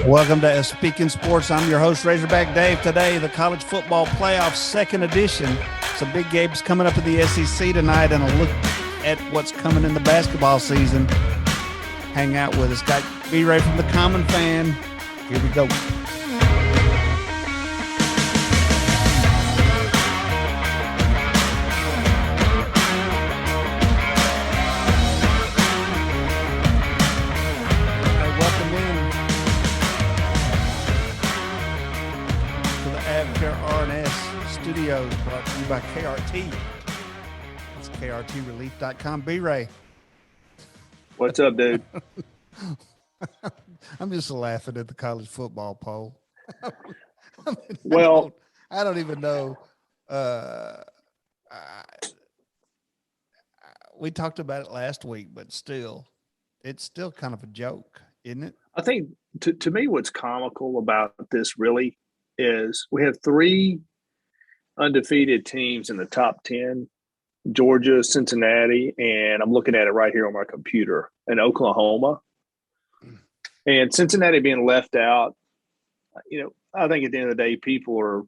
Welcome to Speaking Sports. I'm your host, Razorback Dave. Today, the college football playoff second edition. Some big games coming up in the SEC tonight, and a look at what's coming in the basketball season. Hang out with us. Got B-Ray from the Common Fan. Here we go. Studios brought to you by KRT. That's KRTrelief.com. B-Ray. What's up, dude? I'm just laughing at the college football poll. I don't even know. We talked about it last week, but still, it's still kind of a joke, isn't it? I think to me, what's comical about this really is we have three undefeated teams in the top 10, Georgia, Cincinnati, and I'm looking at it right here on my computer, and Oklahoma. And Cincinnati being left out, I think at the end of the day, people are,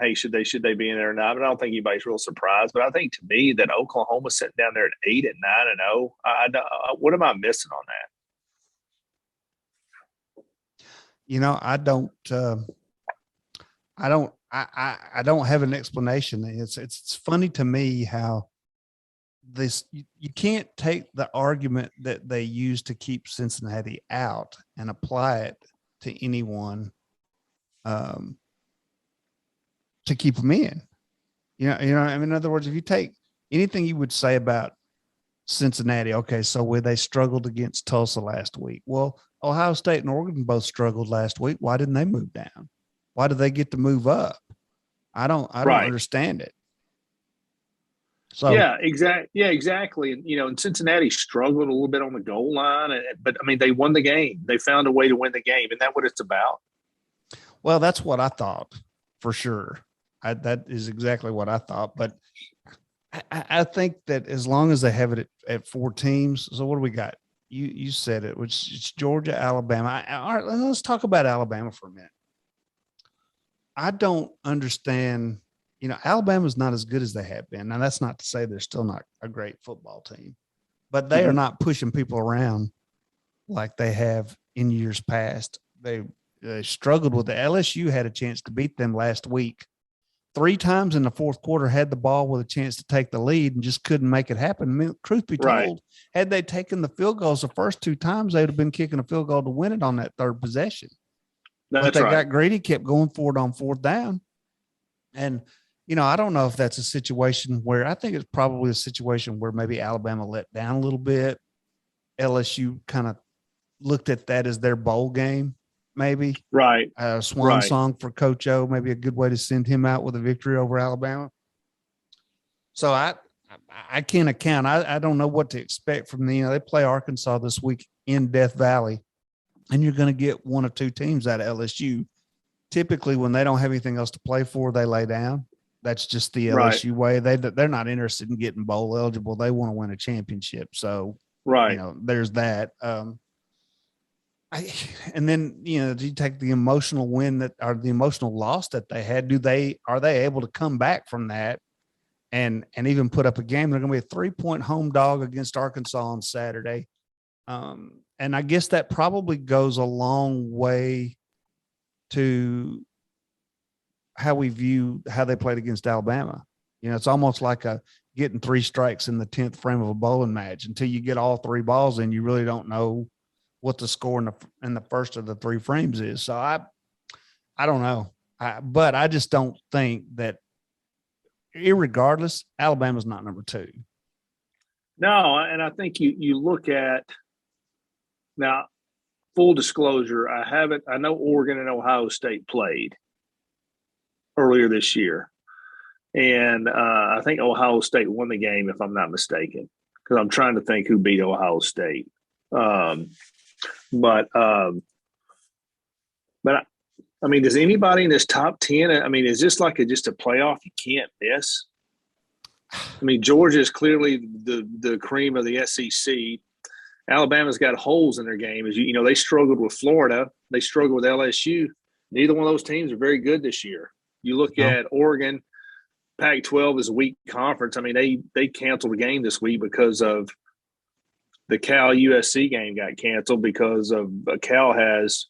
hey, should they be in there or not? But I don't think anybody's real surprised. But I think to me that Oklahoma's sitting down there at 8-9-0. What am I missing on that? I don't have an explanation. It's funny to me how you can't take the argument that they use to keep Cincinnati out and apply it to anyone to keep them in. In other words, if you take anything you would say about Cincinnati, okay, so where they struggled against Tulsa last week. Well, Ohio State and Oregon both struggled last week. Why didn't they move down? Why do they get to move up? I don't understand it. So exactly. And Cincinnati struggled a little bit on the goal line, but they won the game. They found a way to win the game. Isn't that what it's about? Well, that's what I thought for sure. That is exactly what I thought. But I think that as long as they have it at 4 teams, so what do we got? You said it, which it's Georgia, Alabama. All right, let's talk about Alabama for a minute. I don't understand, Alabama's not as good as they have been. Now, that's not to say they're still not a great football team, but they are not pushing people around like they have in years past. They struggled with the LSU, had a chance to beat them last week. 3 times in the fourth quarter, had the ball with a chance to take the lead and just couldn't make it happen. Truth be told, had they taken the field goals the first 2 times, they would have been kicking a field goal to win it on that third possession. But they got greedy, kept going for it on 4th down. And, I don't know if that's a situation where I think it's probably a situation where maybe Alabama let down a little bit. LSU kind of looked at that as their bowl game, maybe. Right. Swan song for Coach O, maybe a good way to send him out with a victory over Alabama. So I can't account. I don't know what to expect from them. They play Arkansas this week in Death Valley. And you're going to get 1 or 2 teams out of LSU. Typically, when they don't have anything else to play for, they lay down. That's just the LSU way. They're not interested in getting bowl eligible. They want to win a championship. So, there's that. And then, do you take the emotional win or the emotional loss that they had? Are they able to come back from that and even put up a game? They're going to be a 3-point home dog against Arkansas on Saturday. And I guess that probably goes a long way to how we view how they played against Alabama. It's almost like getting 3 strikes in the 10th frame of a bowling match. Until you get all 3 balls in, you really don't know what the score in the first of the 3 frames is. So I don't know. But I just don't think that, irregardless, Alabama's not number 2. No, and I think you look at – now, full disclosure, I know Oregon and Ohio State played earlier this year. And I think Ohio State won the game, if I'm not mistaken, because I'm trying to think who beat Ohio State. But does anybody in this top 10, is this like just a playoff you can't miss? Georgia is clearly the cream of the SEC. Alabama's got holes in their game. As they struggled with Florida, They struggle with LSU. Neither one of those teams are very good this year. You look at Oregon, Pac-12 is a weak conference. I mean, they canceled the game this week because of the Cal USC game got canceled because of Cal has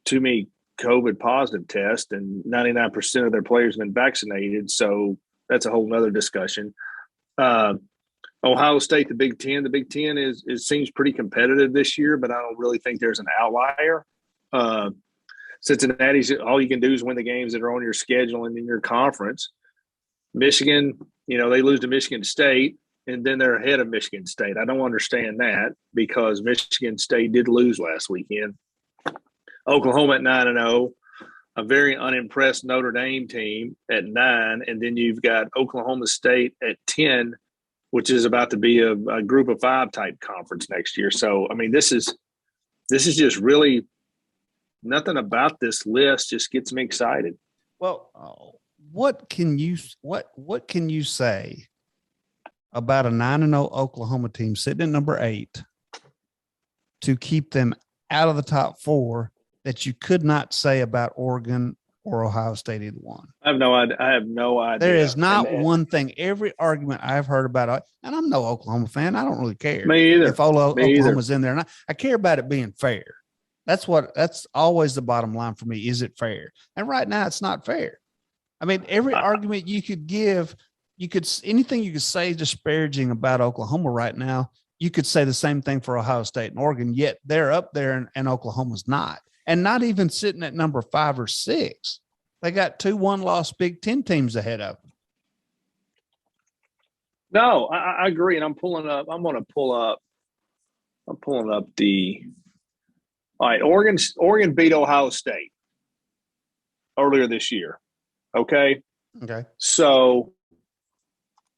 too many COVID positive tests and 99% of their players have been vaccinated. So that's a whole nother discussion. Ohio State, the Big Ten. The Big Ten seems pretty competitive this year, but I don't really think there's an outlier. Cincinnati's all you can do is win the games that are on your schedule and in your conference. Michigan, they lose to Michigan State, and then they're ahead of Michigan State. I don't understand that because Michigan State did lose last weekend. Oklahoma at 9-0, a very unimpressed Notre Dame team at 9, and then you've got Oklahoma State at 10, which is about to be a group of 5 type conference next year. So, I mean, this is just really nothing about this list just gets me excited. Well, what can you say about a 9-0 Oklahoma team sitting at number 8 to keep them out of the top 4 that you could not say about Oregon or Ohio State either one? I have no idea. There is not one thing. Every argument I've heard about it, and I'm no Oklahoma fan. I don't really care. Me either. If Oklahoma's in there, and I care about it being fair. That's always the bottom line for me. Is it fair? And right now it's not fair. I mean, every argument you could give, anything you could say disparaging about Oklahoma right now, you could say the same thing for Ohio State and Oregon, yet they're up there and Oklahoma's not. And not even sitting at number 5 or 6. They got 2 one-loss Big Ten teams ahead of them. No, I agree. And I'm pulling up the – all right, Oregon beat Ohio State earlier this year. Okay? Okay. So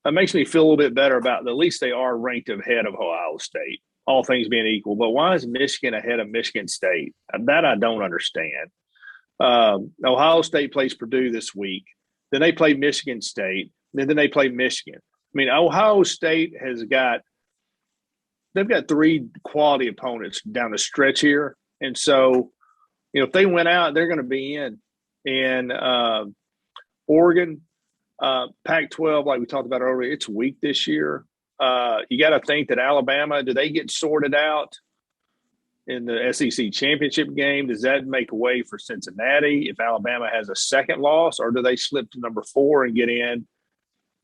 it makes me feel a little bit better about at least they are ranked ahead of Ohio State, all things being equal. But why is Michigan ahead of Michigan State? That I don't understand. Ohio State plays Purdue this week. Then they play Michigan State. And then they play Michigan. I mean, Ohio State they've got 3 quality opponents down the stretch here. And so, if they went out, they're going to be in. And Oregon, Pac-12, like we talked about earlier, it's weak this year. You got to think that Alabama, do they get sorted out in the SEC championship game? Does that make a way for Cincinnati if Alabama has a second loss, or do they slip to number 4 and get in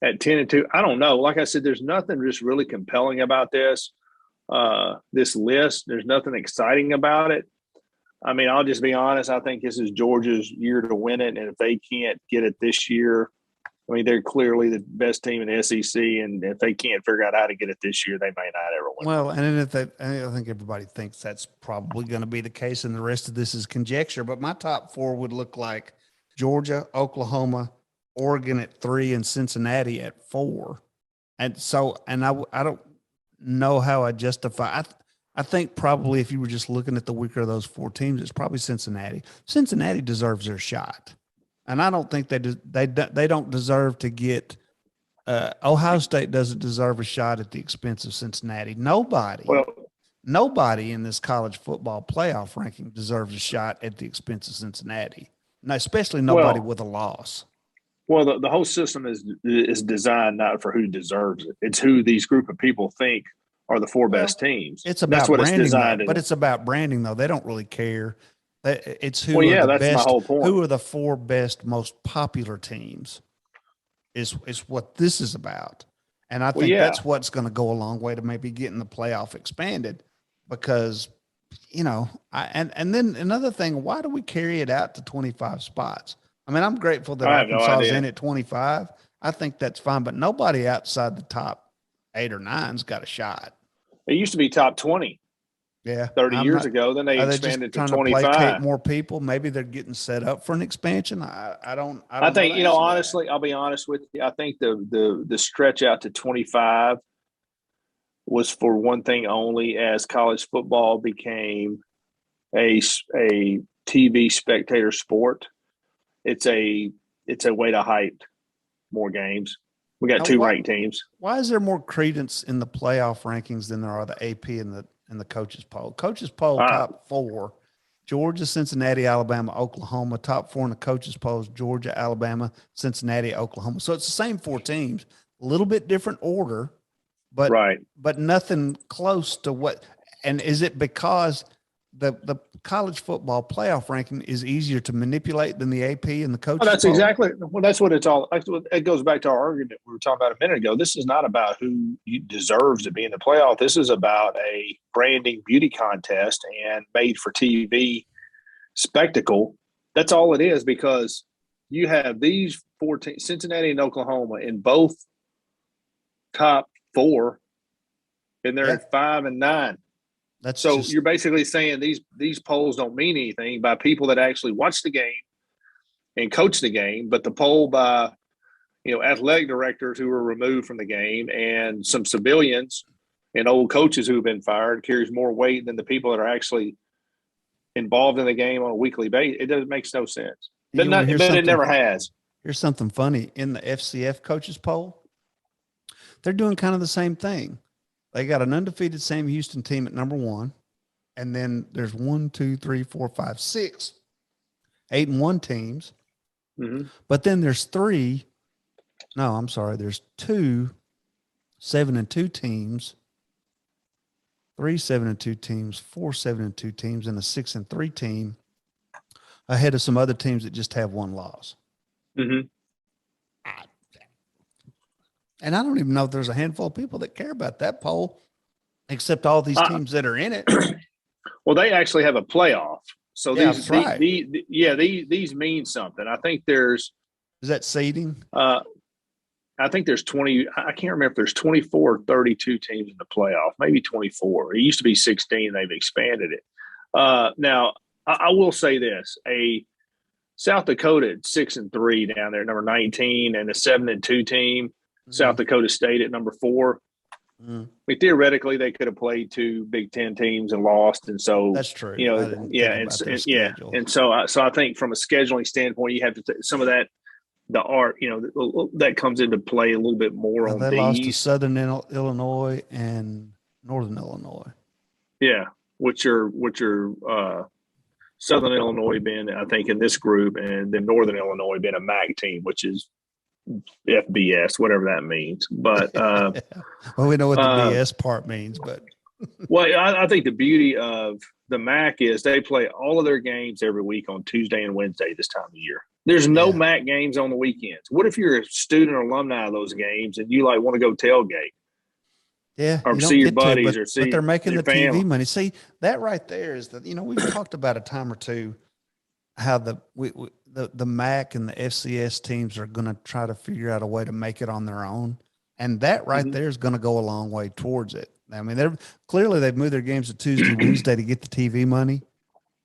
at 10-2? I don't know. Like I said, there's nothing just really compelling about this list. There's nothing exciting about it. I mean, I'll just be honest. I think this is Georgia's year to win it, and if they can't get it this year, I mean, they're clearly the best team in the SEC, and if they can't figure out how to get it this year, they may not ever win. Well, and I think everybody thinks that's probably going to be the case, and the rest of this is conjecture. But my top 4 would look like Georgia, Oklahoma, Oregon at 3, and Cincinnati at 4. And so, I don't know how I justify. I think probably if you were just looking at the weaker of those 4 teams, it's probably Cincinnati. Cincinnati deserves their shot. And I don't think they don't deserve to get Ohio State doesn't deserve a shot at the expense of Cincinnati. Nobody in this college football playoff ranking deserves a shot at the expense of Cincinnati. Now, especially nobody with a loss. Well, the whole system is designed not for who deserves it. It's who these group of people think are the 4 best teams. It's about branding, but it's about branding, though. They don't really care. It's who are the best. My whole point. Who are the 4 best, most popular teams? Is what this is about, and I think that's what's going to go a long way to maybe getting the playoff expanded, because and then another thing, why do we carry it out to 25 spots? I mean, I'm grateful that Arkansas is in at 25. I think that's fine, but nobody outside the top 8 or 9's got a shot. It used to be top 20. Yeah, 30 years ago. Then they expanded to 25. To placate more people. Maybe they're getting set up for an expansion. I think honestly, I'll be honest with you. I think the stretch out to 25 was for one thing only, as college football became a TV spectator sport. It's a way to hype more games. We got 2 ranked teams. Why is there more credence in the playoff rankings than there are the AP and the coaches poll? Coaches poll top 4 Georgia, Cincinnati, Alabama, Oklahoma. Top four in the coaches polls: Georgia, Alabama, Cincinnati, Oklahoma. So it's the same four teams, a little bit different order, but Right. but nothing close to what. And is it because the college football playoff ranking is easier to manipulate than the AP and the Well, coaches that's poll? exactly. Well, that's what it's all. It goes back to our argument we were talking about a minute ago. This is not about who deserves to be in the playoff. This is about a branding beauty contest and made for TV spectacle. That's all it is, because you have these 14, Cincinnati and Oklahoma, in both top four, and they're at 5 and 9. That's so just, you're basically saying these polls don't mean anything by people that actually watch the game and coach the game, but the poll by athletic directors who were removed from the game and some civilians and old coaches who've been fired carries more weight than the people that are actually involved in the game on a weekly basis. It makes no sense. But it never has. Here's something funny. In the FCF coaches poll, they're doing kind of the same thing. They got an undefeated Sam Houston team at number 1. And then there's 1, 2, 3, 4, 5, 6, 8-1 teams. Mm-hmm. But then there's 2 7-2 teams, 3 7-2 teams, 4 7-2 teams, and a 6-3 team ahead of some other teams that just have 1 loss. Mm-hmm. And I don't even know if there's a handful of people that care about that poll, except all these teams that are in it. Well, they actually have a playoff. So yeah, these, that's right. these mean something. I think there's – is that seeding? I think there's 20 – I can't remember if there's 24 or 32 teams in the playoff, maybe 24. It used to be 16. They've expanded it. Now, I will say this. A South Dakota at 6-3 down there, number 19, and a 7-2 team, South Dakota State at number 4. I mean, theoretically, they could have played 2 Big Ten teams and lost, and so that's true. And so I think from a scheduling standpoint, you have to some of that, the art, that comes into play a little bit more on they these. lost to Southern Illinois and Northern Illinois. Yeah, which are Southern Illinois being, I think, in this group, and then Northern Illinois being a MAC team, which is FBS, whatever that means. But well, we know what the BS part means, but well, I think the beauty of the MAC is they play all of their games every week on Tuesday and Wednesday this time of year. There's no MAC games on the weekends. What if you're a student or alumni of those games and you want to go tailgate? Yeah, or see your buddies, or see. But they're making the family. TV money. See, that right there is that we've talked about a time or two how the MAC and the FCS teams are going to try to figure out a way to make it on their own, and that right there is going to go a long way towards it. I mean, they've moved their games to Tuesday, Wednesday to get the TV money,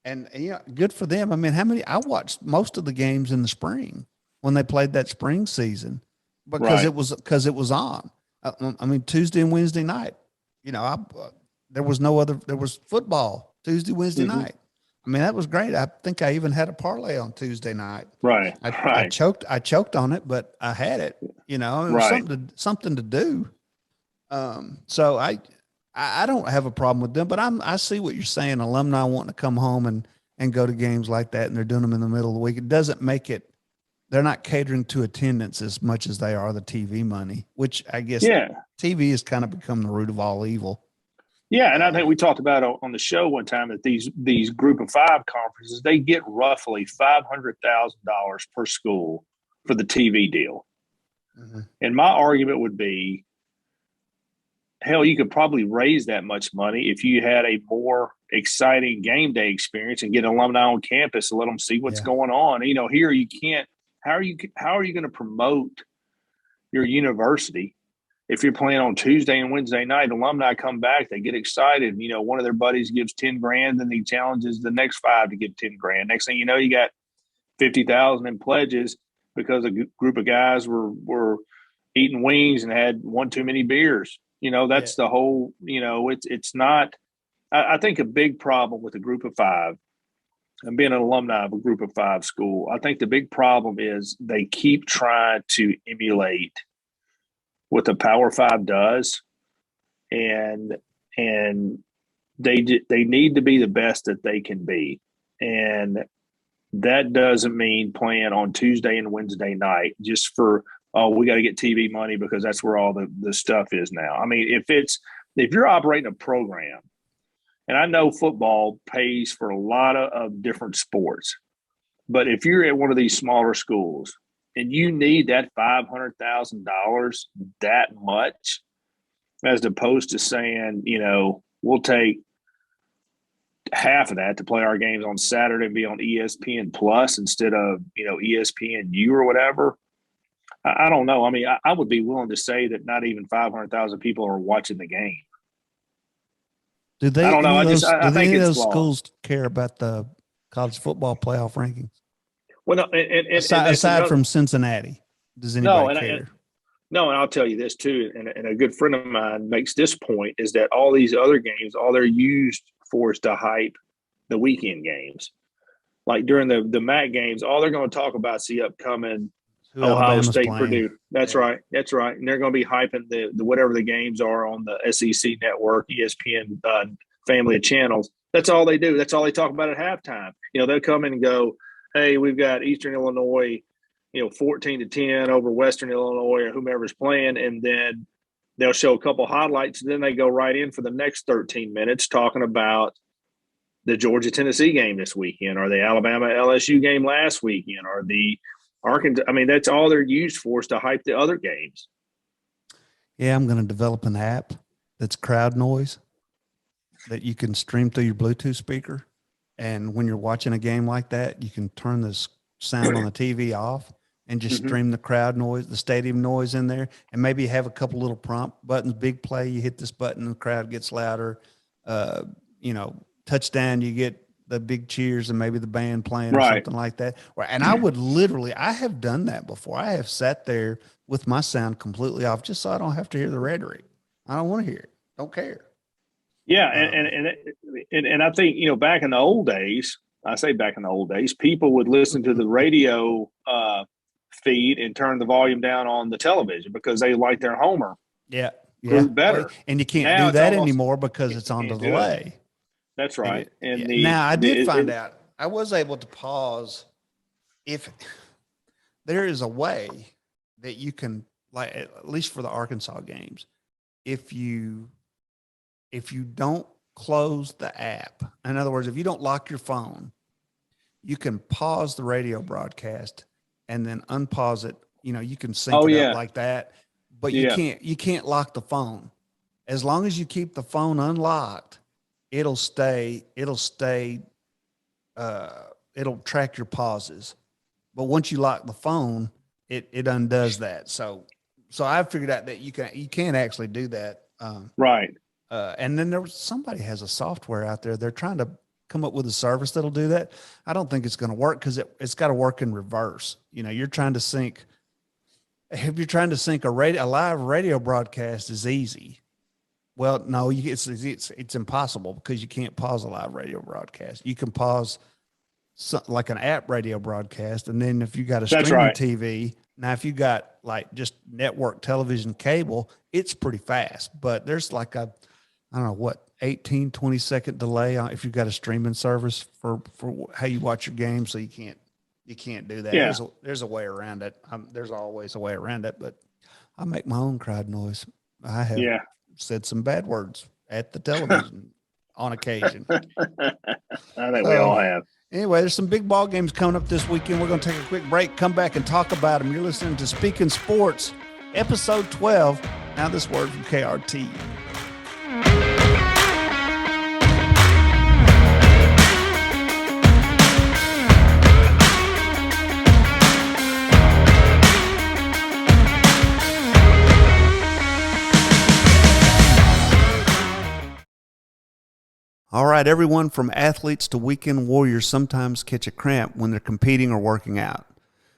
and good for them. I mean, I watched most of the games in the spring when they played that spring season because it was on. I mean, Tuesday and Wednesday night. There was football Tuesday, Wednesday night. I mean, that was great. I think I even had a parlay on Tuesday night. Right. I choked on it, but I had it. It was something to do. So I don't have a problem with them, but I see what you're saying. Alumni wanting to come home and go to games like that, and they're doing them in the middle of the week. It doesn't make it. They're not catering to attendance as much as they are the TV money, which I guess TV has kind of become the root of all evil. Yeah, and I think we talked about on the show one time that these Group of 5 conferences, they get roughly $500,000 per school for the TV deal. Mm-hmm. And my argument would be, hell, you could probably raise that much money if you had a more exciting game day experience and get alumni on campus and let them see what's going on. Here you can't. How are you going to promote your university if you're playing on Tuesday and Wednesday night? Alumni come back, they get excited. One of their buddies gives $10,000, and he challenges the next 5 to give $10,000. Next thing you know, you got $50,000 in pledges because a group of guys were eating wings and had one too many beers. That's the whole. It's not. I think a big problem with a Group of 5. And being an alumni of a Group of 5 school, I think the big problem is they keep trying to emulate what the Power 5 does, and they need to be the best that they can be. And that doesn't mean playing on Tuesday and Wednesday night just for, oh, we got to get TV money because that's where all the stuff is now. I mean, if you're operating a program, and I know football pays for a lot of different sports, but if you're at one of these smaller schools and you need that $500,000 that much, as opposed to saying, we'll take half of that to play our games on Saturday and be on ESPN Plus instead of, ESPNU or whatever. I don't know. I mean, I would be willing to say that not even 500,000 people are watching the game. Do they? I don't know. I think any of it's those flawed. Schools care about the college football playoff rankings? Well, no, aside from Cincinnati, does anybody care? And I'll tell you this too, and a good friend of mine makes this point, is that all these other games, all they're used for is to hype the weekend games. Like during the MAC games, all they're going to talk about is the upcoming Ohio State, playing. Purdue. That's right. And they're going to be hyping the whatever the games are on the SEC network, ESPN family of channels. That's all they do. That's all they talk about at halftime. They'll come in and go, hey, we've got Eastern Illinois, 14-10 over Western Illinois or whomever's playing, and then they'll show a couple highlights, and then they go right in for the next 13 minutes talking about the Georgia-Tennessee game this weekend, or the Alabama-LSU game last weekend, or the Arkansas. I mean, that's all they're used for, is to hype the other games. Yeah, I'm going to develop an app that's crowd noise that you can stream through your Bluetooth speaker. And when you're watching a game like that, you can turn this sound on the TV off and just stream the crowd noise, the stadium noise in there, and maybe have a couple little prompt buttons. Big play, you hit this button, and the crowd gets louder. Touchdown, you get the big cheers and maybe the band playing or something like that. And I would I have done that before. I have sat there with my sound completely off just so I don't have to hear the rhetoric. I don't want to hear it. Don't care. Yeah, and I think, back in the old days, I say back in the old days, people would listen to the radio feed and turn the volume down on the television because they like their Homer. Yeah. Better. And you can't do that anymore because it's on the delay. That's right. Now, I did find out I was able to pause. If there is a way that you can, like, at least for the Arkansas games, if you don't close the app, in other words, if you don't lock your phone, you can pause the radio broadcast and then unpause it. You can sync it up like that, but you can't lock the phone. As long as you keep the phone unlocked, it'll track your pauses. But once you lock the phone, it undoes that. So I figured out that you can actually do that. Right. And then somebody has a software out there. They're trying to come up with a service that'll do that. I don't think it's going to work because it's got to work in reverse. You're trying to sync. If you're trying to sync a live radio broadcast is easy. Well, no, it's impossible because you can't pause a live radio broadcast. You can pause like an app radio broadcast, and then if you got a streaming TV, now if you got like just network television cable, it's pretty fast. But there's like I don't know what 18, 20 second delay on if you've got a streaming service for how you watch your game, so you can't do that. Yeah. There's a way around it. There's always a way around it, but I make my own crowd noise. I have said some bad words at the television on occasion. I think we all have. Anyway, there's some big ball games coming up this weekend. We're going to take a quick break, come back and talk about them. You're listening to Speaking Sports, episode 12. Now this word from KRT. All right, everyone from athletes to weekend warriors sometimes catch a cramp when they're competing or working out.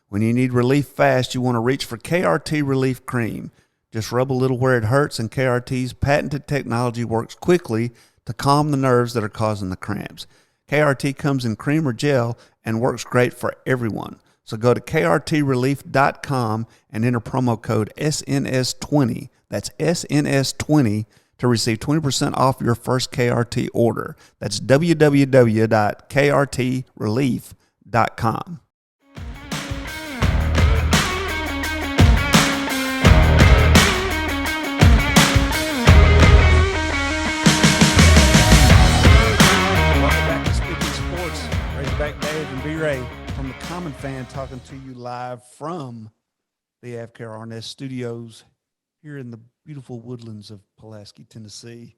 When you need relief fast, you want to reach for KRT Relief Cream. Just rub a little where it hurts, and KRT's patented technology works quickly to calm the nerves that are causing the cramps. KRT comes in cream or gel and works great for everyone. So go to krtrelief.com and enter promo code SNS20. That's SNS20 to receive 20% off your first KRT order. That's www.krtrelief.com. Welcome back to Speaking Sports. Razorback Dave and B-Ray from the Common Fan talking to you live from the Avcare Arnest Studios here in the beautiful woodlands of Pulaski, Tennessee.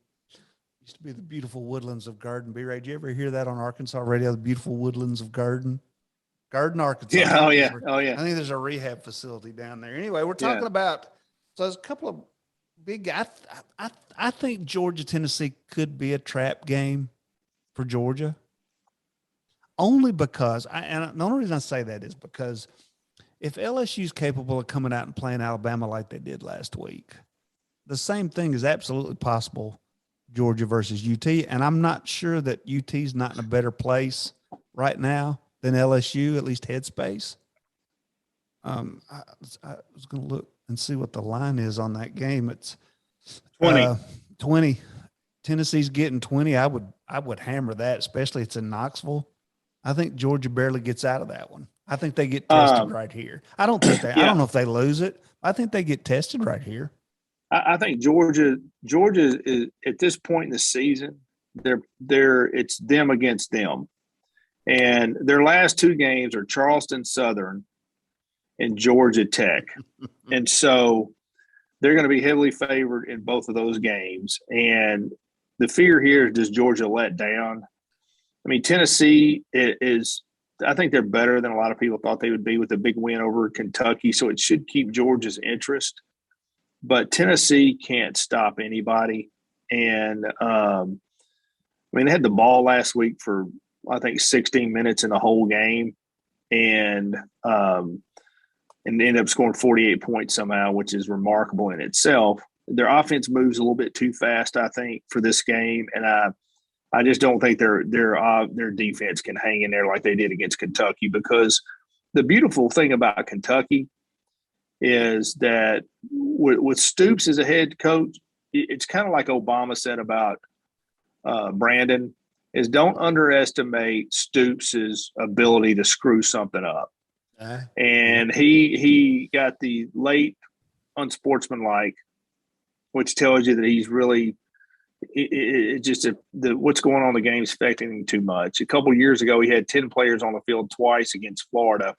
Used to be the beautiful woodlands of Garden. B-Ray, did you ever hear that on Arkansas radio, the beautiful woodlands of Garden, Arkansas? Yeah, oh yeah. I think there's a rehab facility down there. Anyway, we're talking about, so there's a couple of big, I think Georgia, Tennessee could be a trap game for Georgia. Only because, and the only reason I say that is because if LSU is capable of coming out and playing Alabama like they did last week, the same thing is absolutely possible, Georgia versus UT. And I'm not sure that UT is not in a better place right now than LSU, at least headspace. I was going to look and see what the line is on that game. It's 20. Tennessee's getting 20. I would hammer that, especially it's in Knoxville. I think Georgia barely gets out of that one. I think they get tested right here. I don't think I don't know if they lose it. I think they get tested right here. I think Georgia is at this point in the season, it's them against them. And their last two games are Charleston Southern and Georgia Tech. And so they're going to be heavily favored in both of those games. And the fear here is, does Georgia let down? I mean, Tennessee is I think they're better than a lot of people thought they would be with a big win over Kentucky. So it should keep Georgia's interest. But Tennessee can't stop anybody. And, they had the ball last week for, I think, 16 minutes in the whole game. And ended up scoring 48 points somehow, which is remarkable in itself. Their offense moves a little bit too fast, I think, for this game. And I just don't think their defense can hang in there like they did against Kentucky, because the beautiful thing about Kentucky is that with Stoops as a head coach, it's kind of like Obama said about Brandon, is don't underestimate Stoops' ability to screw something up. And he got the late unsportsmanlike, which tells you that he's really what's going on in the game is affecting him too much. A couple of years ago, he had 10 players on the field twice against Florida,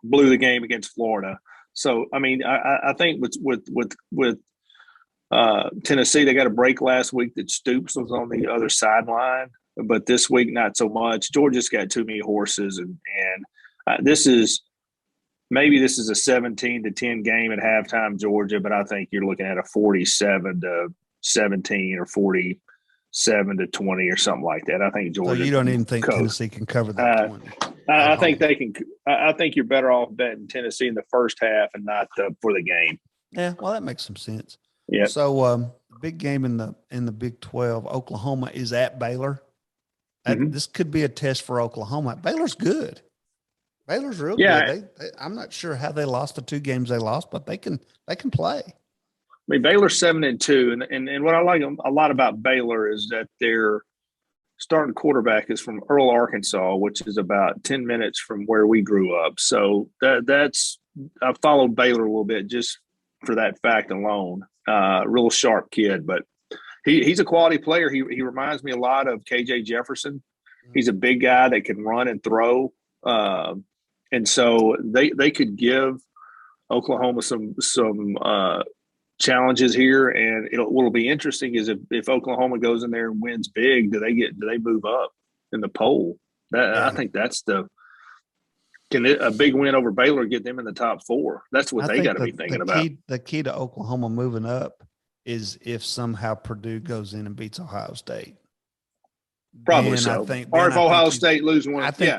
blew the game against Florida. So, I think with Tennessee, they got a break last week that Stoops was on the other sideline, but this week not so much. Georgia's got too many horses, and this is a 17-10 game at halftime, Georgia, but I think you're looking at a 47-17 or 47-20 or something like that. I think Georgia. So you don't even think Tennessee can cover that 20? I think they can. I think you're better off betting Tennessee in the first half and not for the game. Yeah, well, that makes some sense. Yeah. So big game in the Big 12. Oklahoma is at Baylor. This could be a test for Oklahoma. Baylor's good. Baylor's real good. I'm not sure how they lost the two games they lost, but they can play. Baylor's 7-2, and what I like a lot about Baylor is that their starting quarterback is from Earl, Arkansas, which is about 10 minutes from where we grew up. So that's I followed Baylor a little bit just for that fact alone. Real sharp kid, but he's a quality player. He reminds me a lot of KJ Jefferson. He's a big guy that can run and throw. And so they could give Oklahoma some challenges here, and what'll be interesting is if Oklahoma goes in there and wins big, do they move up in the poll? I think that's a big win over Baylor get them in the top four? That's what they got to be thinking about. The key to Oklahoma moving up is if somehow Purdue goes in and beats Ohio State. Probably so. Or if Ohio State lose one. I think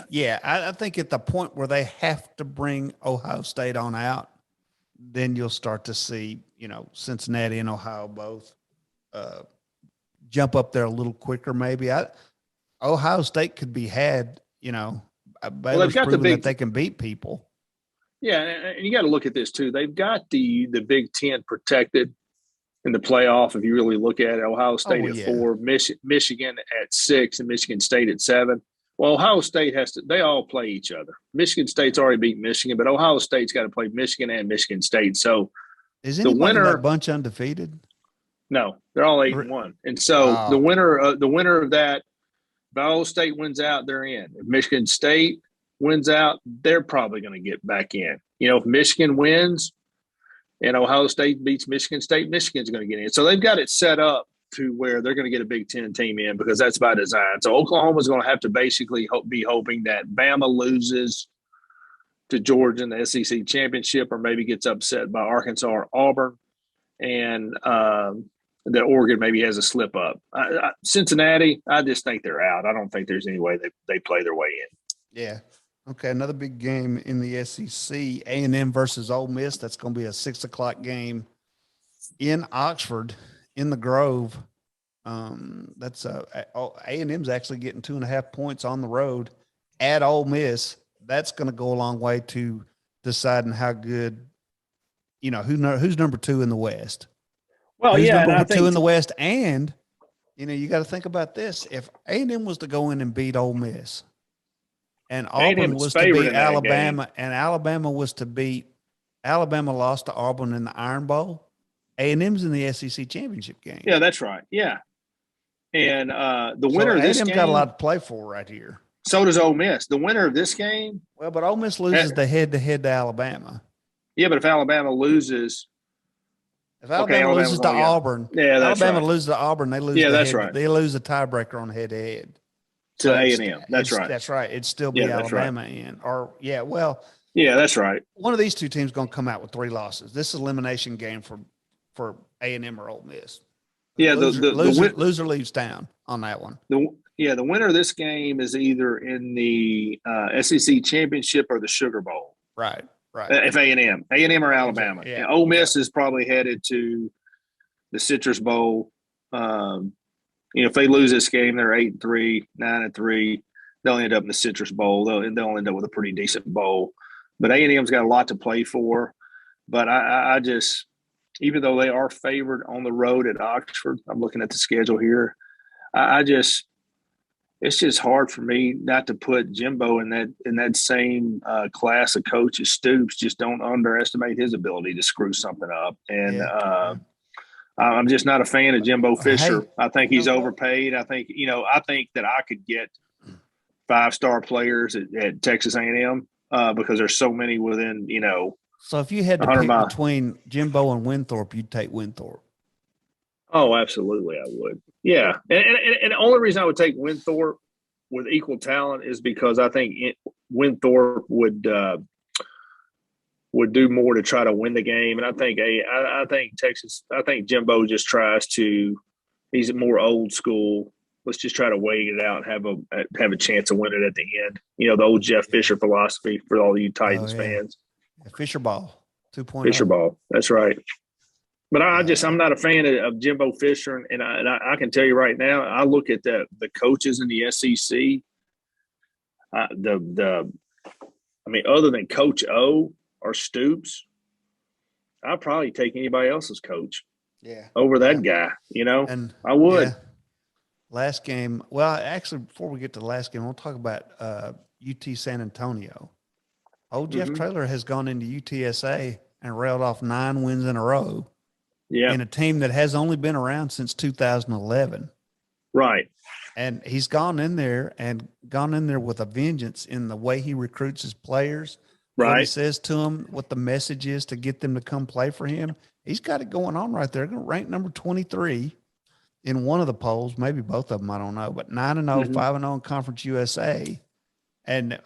at the point where they have to bring Ohio State on out, then you'll start to see, Cincinnati and Ohio both jump up there a little quicker. Maybe Ohio State could be had. Baylor's proven that they can beat people. Yeah, and you got to look at this too. They've got the Big Ten protected in the playoff. If you really look at it, Ohio State Oh, at yeah. 4, Michigan at 6, and Michigan State at 7. Well, Ohio State they all play each other. Michigan State's already beat Michigan, but Ohio State's got to play Michigan and Michigan State. So Is the anybody in that winner, bunch undefeated? no, they're all 8-1. And so Oh, okay. the winner of that, if Ohio State wins out, they're in. If Michigan State wins out, they're probably going to get back in. If Michigan wins and Ohio State beats Michigan State, Michigan's going to get in. So they've got it set up to where they're going to get a Big Ten team in because that's by design. So Oklahoma's going to have to basically be hoping that Bama loses to Georgia in the SEC championship, or maybe gets upset by Arkansas or Auburn, and that Oregon maybe has a slip up. Cincinnati, I just think they're out. I don't think there's any way they play their way in. Yeah. Okay, another big game in the SEC, A&M versus Ole Miss. That's going to be a 6:00 game in Oxford, in the Grove. That's A&M's actually getting 2.5 points on the road at Ole Miss. That's going to go a long way to deciding how good, who's number 2 in the West. Well, who's yeah, number 2 in the West, and you got to think about this: if A&M was to go in and beat Ole Miss, and Auburn was to beat Alabama, and Alabama lost to Auburn in the Iron Bowl, A&M's in the SEC championship game. Yeah, that's right. Yeah, and the winner of this game got a lot to play for right here. So does Ole Miss. The winner of this game. Well, but Ole Miss loses the head-to-head to Alabama. Yeah, but if Alabama loses. If Alabama loses to Auburn, Alabama loses to Auburn, they lose. Yeah, that's right. They lose the tiebreaker on head-to-head. To A&M. That's right. That's right. It'd still be Alabama in. Yeah, that's right. One of these two teams going to come out with 3 losses. This is elimination game for A&M or Ole Miss. Yeah, the loser leaves town on that one. The winner of this game is either in the SEC championship or the Sugar Bowl. Right. If A&M or Alabama. Yeah. And Ole Miss is probably headed to the Citrus Bowl. If they lose this game, they're 8-3, 9-3. They'll end up in the Citrus Bowl. They'll end up with a pretty decent bowl. But A&M's got a lot to play for. But I just, even though they are favored on the road at Oxford, I'm looking at the schedule here. It's just hard for me not to put Jimbo in that same class of coach as Stoops. Just don't underestimate his ability to screw something up. And I'm just not a fan of Jimbo Fisher. Hey, I think he's overpaid. I think that I could get 5-star players at Texas A&M because there's so many within. So if you had to pick between Jimbo and Winthrop, you'd take Winthrop. Oh, absolutely, I would. Yeah, and the only reason I would take Winthrop with equal talent is because I think Winthrop would do more to try to win the game, and I think Jimbo just tries to. He's more old school. Let's just try to wait it out and have a chance to win it at the end. The old Jeff Fisher philosophy for all you Titans fans. Fisher ball 2.0. Fisher ball. That's right. But I'm not a fan of Jimbo Fisher, and I can tell you right now, I look at the coaches in the SEC. Other than Coach O or Stoops, I'd probably take anybody else's coach. Yeah. Over that guy, and I would. Yeah. Last game. Well, actually, before we get to the last game, we'll talk about UT San Antonio. Old Jeff Traylor has gone into UTSA and railed off 9 wins in a row. Yeah. In a team that has only been around since 2011. Right. And he's gone in there with a vengeance in the way he recruits his players. Right. What he says to them, what the message is to get them to come play for him. He's got it going on right there. Going to rank number 23 in one of the polls, maybe both of them, I don't know, but 9-0, 5-0 in Conference USA. And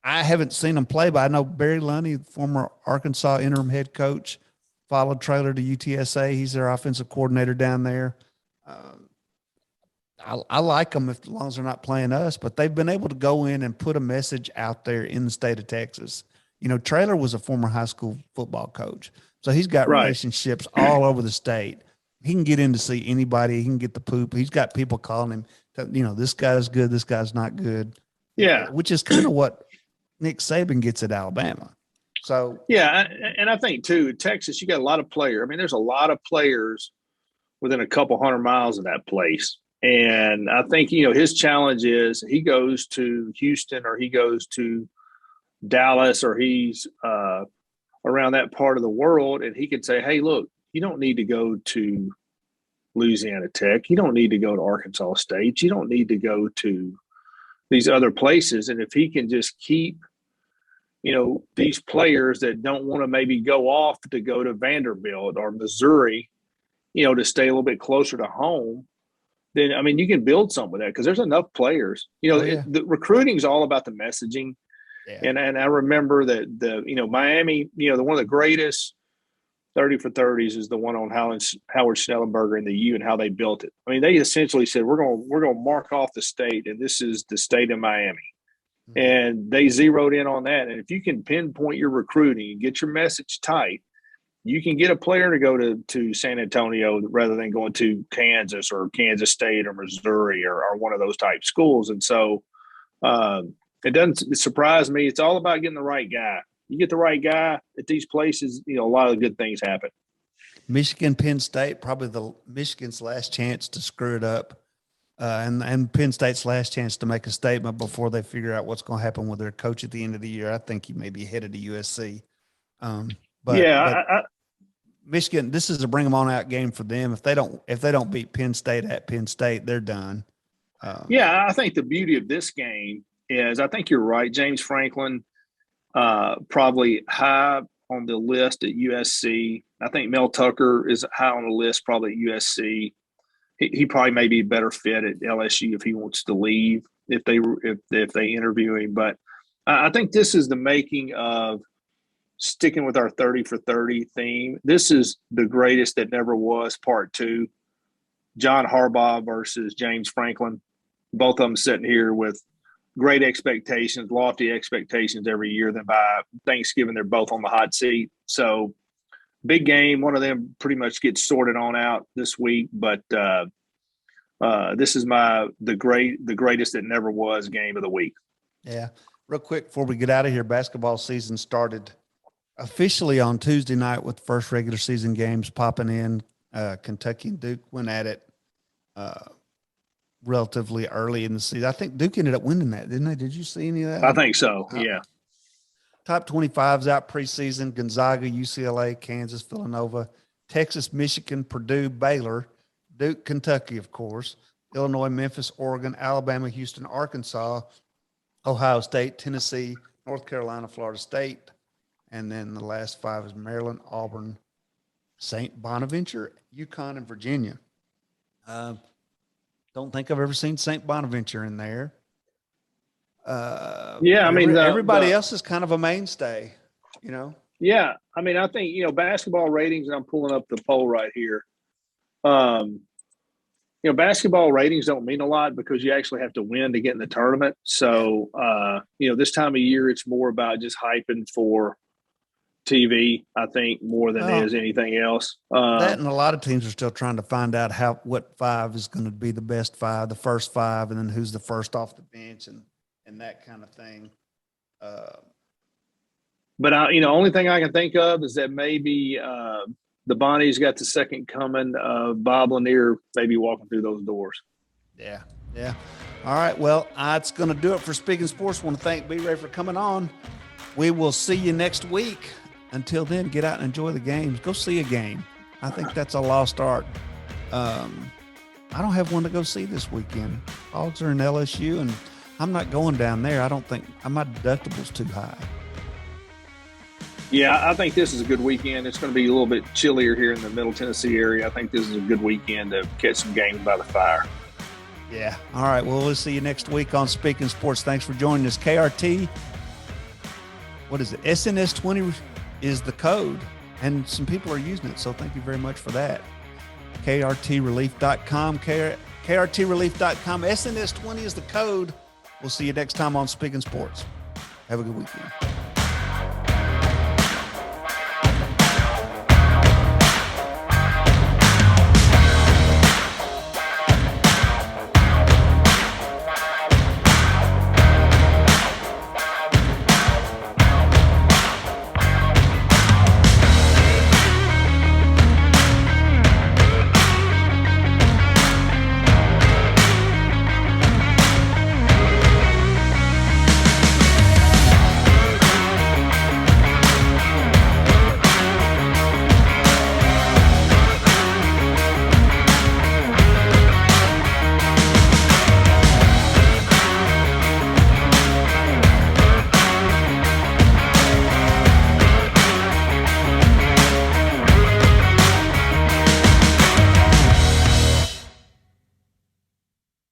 I haven't seen him play, but I know Barry Lundy, former Arkansas interim head coach, followed Traylor to UTSA. He's their offensive coordinator down there. I like them as long as they're not playing us, but they've been able to go in and put a message out there in the state of Texas. Traylor was a former high school football coach, so he's got relationships all over the state. He can get in to see anybody. He can get the poop. He's got people calling him, this guy's good, this guy's not good. Yeah. Which is kind of what Nick Saban gets at Alabama. So yeah, and I think too, Texas, you got a lot of players. I mean, there's a lot of players within a couple 100 miles of that place. And I think, his challenge is he goes to Houston or he goes to Dallas or he's around that part of the world, and he can say, hey, look, you don't need to go to Louisiana Tech. You don't need to go to Arkansas State. You don't need to go to these other places. And if he can just keep, these players that don't want to maybe go off to go to Vanderbilt or Missouri, to stay a little bit closer to home, then, I mean, you can build something with that because there's enough players. The recruiting is all about the messaging. Yeah. And I remember that Miami, one of the greatest 30 for 30s is the one on Howard Schnellenberger and the U and how they built it. I mean, they essentially said, we're going to mark off the state, and this is the state of Miami. Mm-hmm. And they zeroed in on that. And if you can pinpoint your recruiting and get your message tight, you can get a player to go to San Antonio rather than going to Kansas or Kansas State or Missouri or one of those type schools. And so it doesn't surprise me. It's all about getting the right guy. You get the right guy at these places, a lot of good things happen. Michigan, Penn State, probably Michigan's last chance to screw it up. And Penn State's last chance to make a statement before they figure out what's going to happen with their coach at the end of the year. I think he may be headed to USC. But Michigan, this is a bring them on out game for them. If they don't beat Penn State at Penn State, they're done. I think the beauty of this game is, I think you're right. James Franklin, probably high on the list at USC. I think Mel Tucker is high on the list, probably at USC. He probably may be a better fit at LSU if he wants to leave, if they interview him. But I think this is the making of sticking with our 30 for 30 theme. This is the greatest that never was, part 2. John Harbaugh versus James Franklin. Both of them sitting here with great expectations, lofty expectations every year. Then by Thanksgiving, they're both on the hot seat. So big game. One of them pretty much gets sorted on out this week, but this is the greatest that never was game of the week. Yeah. Real quick before we get out of here, basketball season started officially on Tuesday night with the first regular season games popping in. Kentucky and Duke went at it relatively early in the season. I think Duke ended up winning that, didn't they? Did you see any of that? I think so, yeah. Top 25's out preseason: Gonzaga, UCLA, Kansas, Villanova, Texas, Michigan, Purdue, Baylor, Duke, Kentucky, of course, Illinois, Memphis, Oregon, Alabama, Houston, Arkansas, Ohio State, Tennessee, North Carolina, Florida State. And then the last 5 is Maryland, Auburn, St. Bonaventure, UConn, and Virginia. Don't think I've ever seen St. Bonaventure in there. Everybody else is kind of a mainstay, Yeah, I mean, I think, basketball ratings, and I'm pulling up the poll right here. Basketball ratings don't mean a lot because you actually have to win to get in the tournament. So, this time of year, it's more about just hyping for TV, I think, more than it is anything else. That, and a lot of teams are still trying to find out what 5 is going to be the best 5, the first 5, and then who's the first off the bench and that kind of thing. But only thing I can think of is that maybe the Bonnies got the second coming of Bob Lanier maybe walking through those doors. Yeah. All right. Well, that's going to do it for Speaking Sports. I want to thank B-Ray for coming on. We will see you next week. Until then, get out and enjoy the games. Go see a game. I think that's a lost art. I don't have one to go see this weekend. Hogs are in LSU, and I'm not going down there. I don't think my deductible's too high. Yeah, I think this is a good weekend. It's going to be a little bit chillier here in the Middle Tennessee area. I think this is a good weekend to catch some games by the fire. Yeah. All right. Well, we'll see you next week on Speaking Sports. Thanks for joining us. KRT. What is it? SNS20 is the code, and some people are using it, so thank you very much for that. KRTrelief.com, KRTrelief.com. SNS20 is the code. We'll see you next time on Speaking Sports. Have a good weekend.